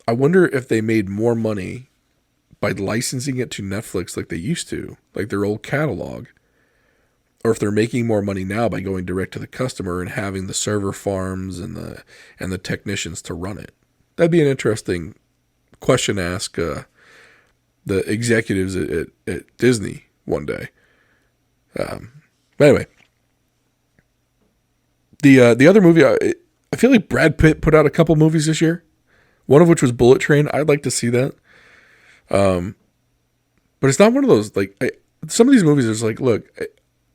I wonder if they made more money by licensing it to Netflix like they used to, like their old catalog, or if they're making more money now by going direct to the customer and having the server farms and the technicians to run it. That'd be an interesting question to ask the executives at Disney one day. But anyway, the other movie, I feel like Brad Pitt put out a couple movies this year, one of which was Bullet Train. I'd like to see that. But it's not one of those, like, some of these movies is like, look,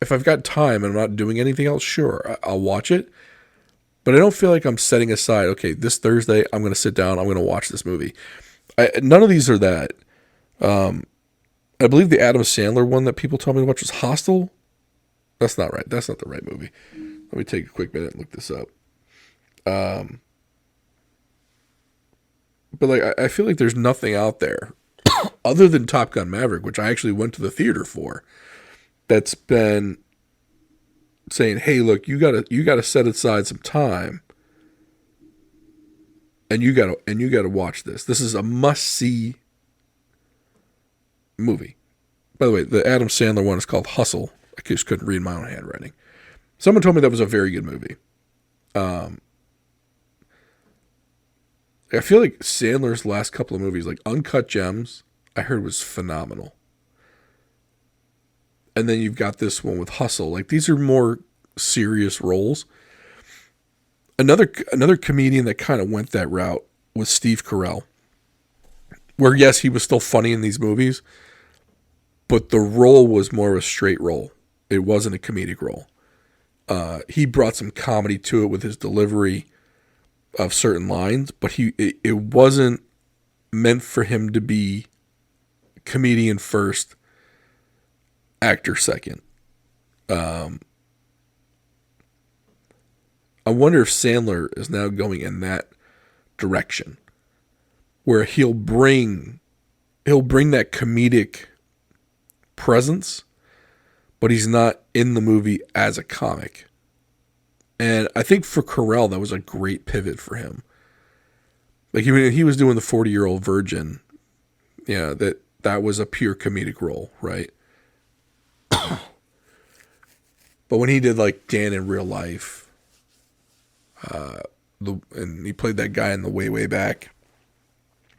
if I've got time and I'm not doing anything else, sure, I'll watch it. But I don't feel like I'm setting aside, okay, this Thursday, I'm going to sit down, I'm going to watch this movie. None of these are that. I believe the Adam Sandler one that people told me to watch was Hostel. That's not right. That's not the right movie. Let me take a quick minute and look this up. But like, I feel like there's nothing out there other than Top Gun Maverick, which I actually went to the theater for, that's been saying, hey, look, you gotta set aside some time and you gotta watch this. This is a must-see movie. By the way, the Adam Sandler one is called Hustle. I just couldn't read my own handwriting. Someone told me that was a very good movie. I feel like Sandler's last couple of movies, like Uncut Gems, I heard was phenomenal. And then you've got this one with Hustle. Like, these are more serious roles. Another comedian that kind of went that route was Steve Carell. Where, yes, he was still funny in these movies, but the role was more of a straight role. It wasn't a comedic role. He brought some comedy to it with his delivery of certain lines, but it wasn't meant for him to be comedian first, actor second. I wonder if Sandler is now going in that direction, where he'll bring that comedic presence, but he's not in the movie as a comic. And I think for Carell, that was a great pivot for him. Like, he was doing the 40-year-old virgin. Yeah, that was a pure comedic role, right? But when he did like Dan in Real Life, and he played that guy in the Way Back,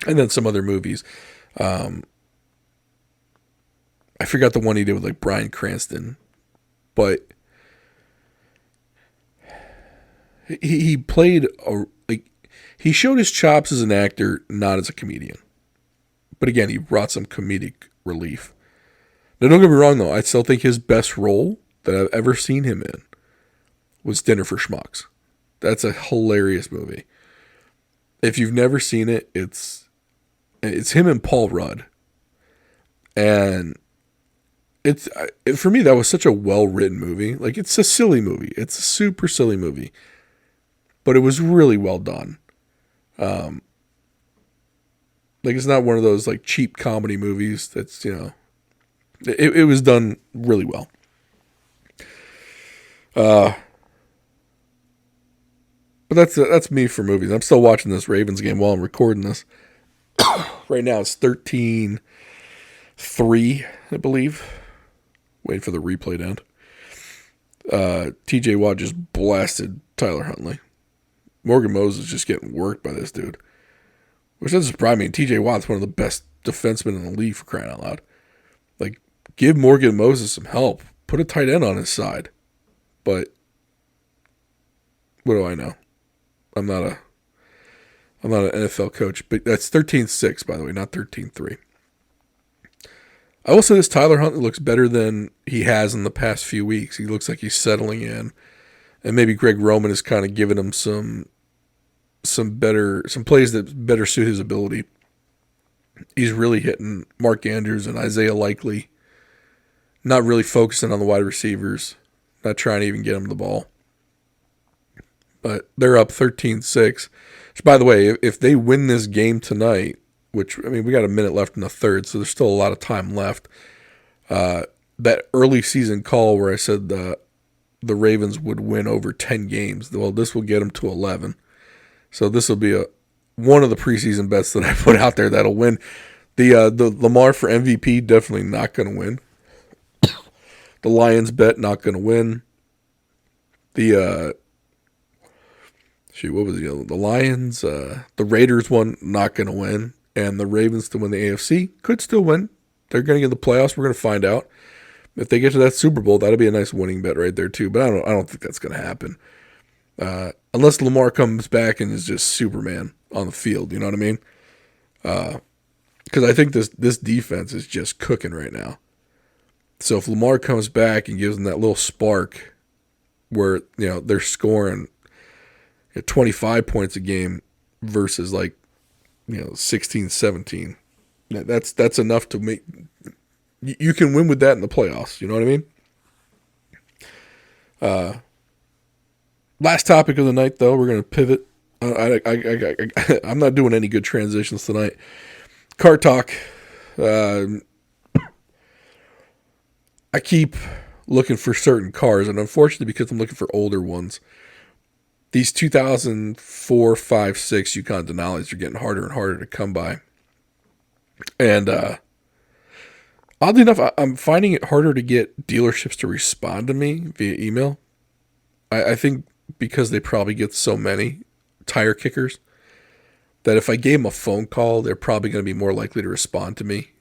and then some other movies. I forgot the one he did with like Bryan Cranston, but he played he showed his chops as an actor, not as a comedian. But again, he brought some comedic relief. Now, don't get me wrong though, I still think his best role that I've ever seen him in was Dinner for Schmucks. That's a hilarious movie. If you've never seen it, it's him and Paul Rudd. And for me, that was such a well-written movie. Like, it's a silly movie. It's a super silly movie. But it was really well done. Like, it's not one of those, like, cheap comedy movies that's, it was done really well. But that's me for movies. I'm still watching this Ravens game while I'm recording this. Right now it's 13-3, I believe. Waiting for the replay to end. TJ Watt just blasted Tyler Huntley. Morgan Moses just getting worked by this dude. Which doesn't surprise me. TJ Watt's one of the best defensemen in the league, for crying out loud. Like, give Morgan Moses some help. Put a tight end on his side. But what do I know? I'm not an NFL coach, but that's 13-6, by the way, not 13-3. I will say this, Tyler Huntley looks better than he has in the past few weeks. He looks like he's settling in. And maybe Greg Roman is kind of giving him some plays that better suit his ability. He's really hitting Mark Andrews and Isaiah Likely. Not really focusing on the wide receivers. Not trying to even get him the ball. but they're up 13-6. Which, by the way, if they win this game tonight, which, I mean, we got a minute left in the third, so there's still a lot of time left. That early season call where I said the Ravens would win over 10 games, well, this will get them to 11. So this will be one of the preseason bets that I put out there that'll win. The Lamar for MVP, definitely not going to win. The Lions bet, not going to win. The what was the Lions, the Raiders one, not going to win, and the Ravens to win the AFC could still win. They're going to get the playoffs. We're going to find out if they get to that Super Bowl. That'll be a nice winning bet right there too. But I don't think that's going to happen unless Lamar comes back and is just Superman on the field. You know what I mean? Because I think this defense is just cooking right now. So if Lamar comes back and gives them that little spark where, they're scoring 25 points a game versus 16, 17, that's enough to make you can win with that in the playoffs. You know what I mean? Last topic of the night, though, we're going to pivot. I'm not doing any good transitions tonight. Car talk. I keep looking for certain cars, and unfortunately, because I'm looking for older ones, these 2004, 5, 6 Yukon Denali's are getting harder and harder to come by. And oddly enough, I'm finding it harder to get dealerships to respond to me via email. I think because they probably get so many tire kickers that if I gave them a phone call, they're probably going to be more likely to respond to me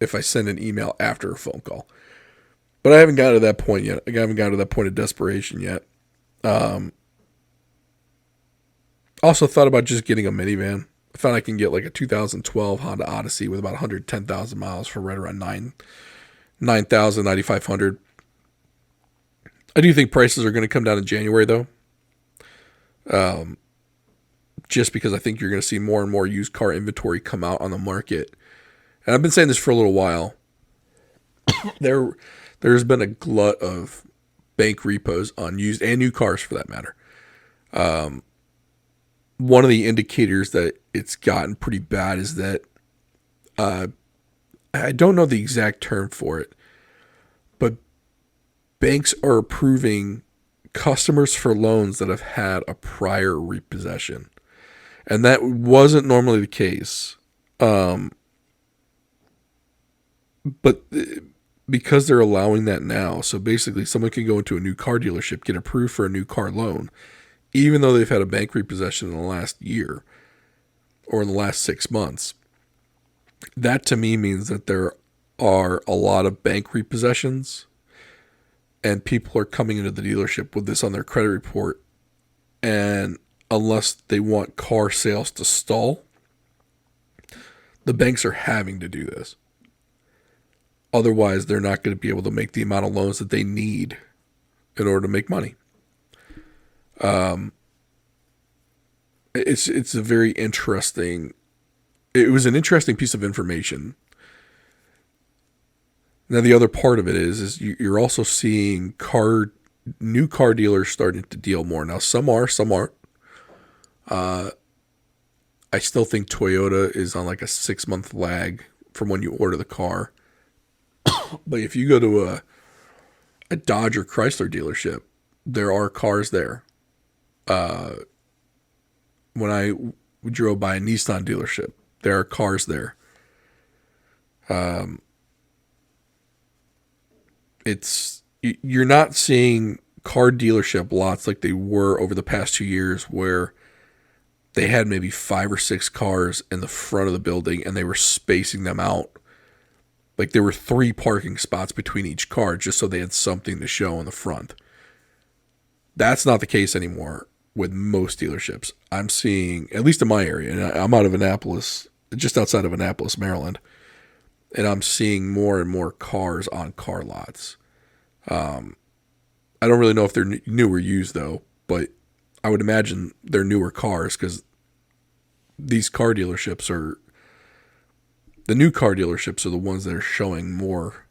if I send an email after a phone call. But I haven't gotten to that point yet. I haven't gotten to that point of desperation yet. Also thought about just getting a minivan. I found I can get like a 2012 Honda Odyssey with about 110,000 miles for right around 9,000, 9,500. I do think prices are going to come down in January, though. Just because I think you're going to see more and more used car inventory come out on the market. And I've been saying this for a little while. There's been a glut of bank repos on used and new cars, for that matter. One of the indicators that it's gotten pretty bad is that I don't know the exact term for it, but banks are approving customers for loans that have had a prior repossession. And that wasn't normally the case. But because they're allowing that now, so basically someone can go into a new car dealership, get approved for a new car loan, even though they've had a bank repossession in the last year or in the last 6 months. That to me means that there are a lot of bank repossessions and people are coming into the dealership with this on their credit report. And unless they want car sales to stall, the banks are having to do this. Otherwise, they're not going to be able to make the amount of loans that they need in order to make money. It's a very interesting. It was an interesting piece of information. Now the other part of it is you're also seeing new car dealers starting to deal more. Now some are, some aren't. I still think Toyota is on like a 6-month lag from when you order the car. But if you go to a Dodge or Chrysler dealership, there are cars there. When I drove by a Nissan dealership, there are cars there. You're not seeing car dealership lots like they were over the past 2 years where they had maybe 5 or 6 cars in the front of the building and they were spacing them out. Like there were 3 parking spots between each car just so they had something to show in the front. That's not the case anymore with most dealerships. I'm seeing, at least in my area, and I'm out of Annapolis, just outside of Annapolis, Maryland, and I'm seeing more and more cars on car lots. I don't really know if they're new or used though, but I would imagine they're newer cars because these car dealerships the new car dealerships are the ones that are showing more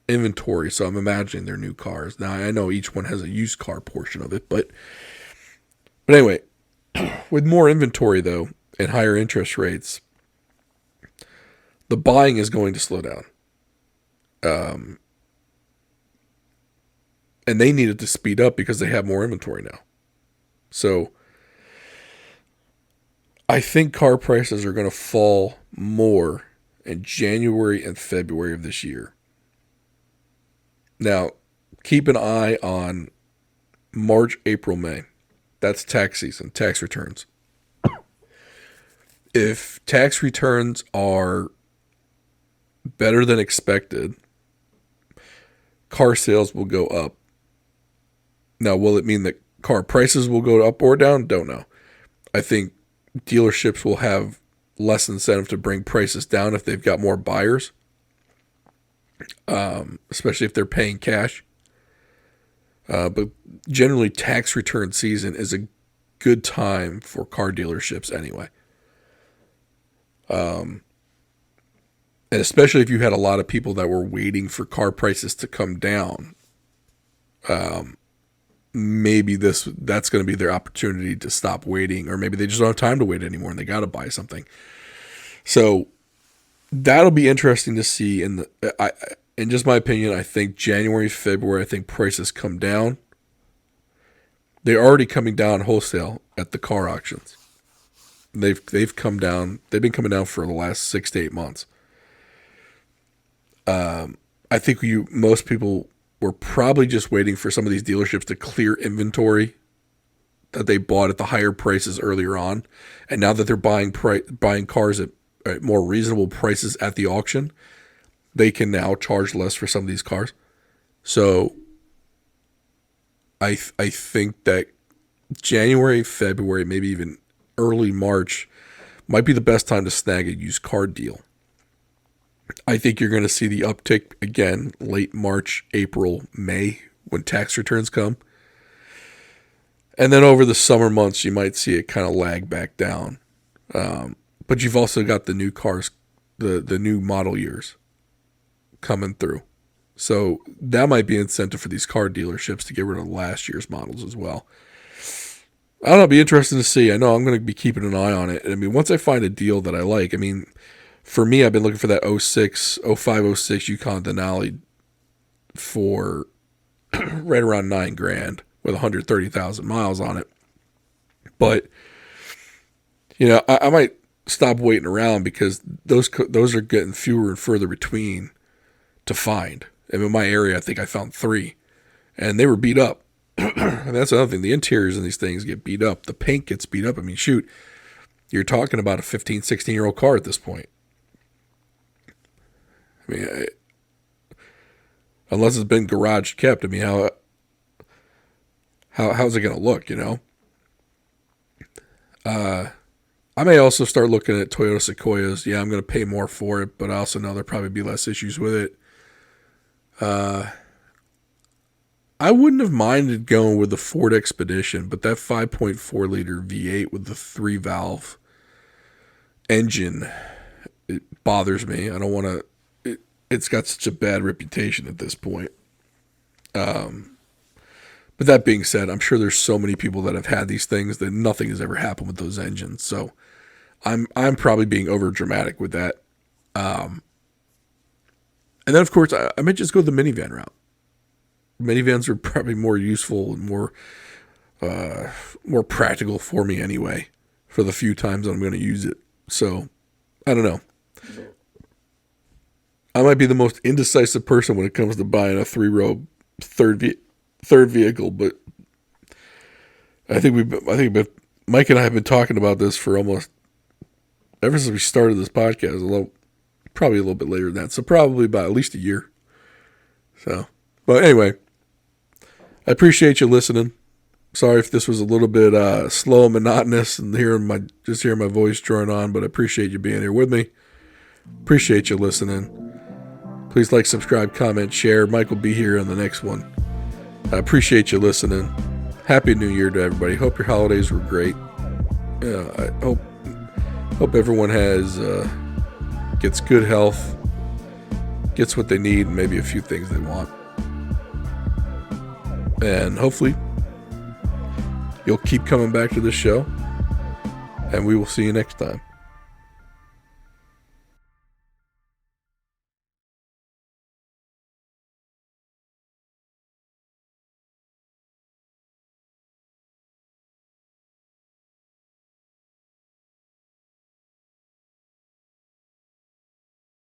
inventory. So I'm imagining they're new cars. Now I know each one has a used car portion of it, but But anyway, with more inventory, though, and higher interest rates, the buying is going to slow down. And they needed to speed up because they have more inventory now. So I think car prices are going to fall more in January and February of this year. Now, keep an eye on March, April, May. That's tax season, tax returns. If tax returns are better than expected, car sales will go up. Now, will it mean that car prices will go up or down? Don't know. I think dealerships will have less incentive to bring prices down if they've got more buyers, especially if they're paying cash. But generally, tax return season is a good time for car dealerships anyway. And especially if you had a lot of people that were waiting for car prices to come down, maybe that's going to be their opportunity to stop waiting, or maybe they just don't have time to wait anymore and they got to buy something. So that'll be interesting to see. In just my opinion, I think January, February, I think prices come down. They're already coming down wholesale at the car auctions. They've come down. They've been coming down for the last 6 to 8 months. I think most people were probably just waiting for some of these dealerships to clear inventory that they bought at the higher prices earlier on, and now that they're buying cars at more reasonable prices at the auction, they can now charge less for some of these cars. So I think that January, February, maybe even early March might be the best time to snag a used car deal. I think you're going to see the uptick again late March, April, May when tax returns come. And then over the summer months, you might see it kind of lag back down. But you've also got the new cars, the new model years coming through. So that might be an incentive for these car dealerships to get rid of last year's models as well. I don't know, it'll be interesting to see. I know I'm going to be keeping an eye on it. I mean, once I find a deal that I like, I mean, for me, I've been looking for that 05, 06 Yukon Denali for right around $9,000 with 130,000 miles on it. But, I might stop waiting around because those are getting fewer and further between to find. And in my area, I think I found 3, and they were beat up. And that's another thing. The interiors in these things get beat up. The paint gets beat up. I mean, shoot, you're talking about a 15, 16-year-old car at this point. I mean, unless it's been garage kept, I mean, how's it going to look, I may also start looking at Toyota Sequoias. Yeah, I'm going to pay more for it, but I also know there'll probably be less issues with it. I wouldn't have minded going with the Ford Expedition, but that 5.4 liter V8 with the 3-valve engine, it bothers me. I don't want to. It's got such a bad reputation at this point. But that being said, I'm sure there's so many people that have had these things that nothing has ever happened with those engines. So I'm probably being over dramatic with that. And then of course I might just go the minivan route. Minivans are probably more useful and more practical for me anyway, for the few times that I'm going to use it. So I don't know. I might be the most indecisive person when it comes to buying a 3-row third vehicle, but I think Mike and I have been talking about this for almost ever since we started this podcast. Probably a little bit later than that, so probably about at least a year. So, but anyway, I appreciate you listening. Sorry if this was a little bit slow and monotonous and hearing my voice drone on, but I appreciate you being here with me. Appreciate you listening. Please like, subscribe, comment, share. Mike will be here on the next one. I appreciate you listening. Happy New Year to everybody. Hope your holidays were great. I hope everyone gets good health, gets what they need, and maybe a few things they want. And hopefully, you'll keep coming back to the show, and we will see you next time.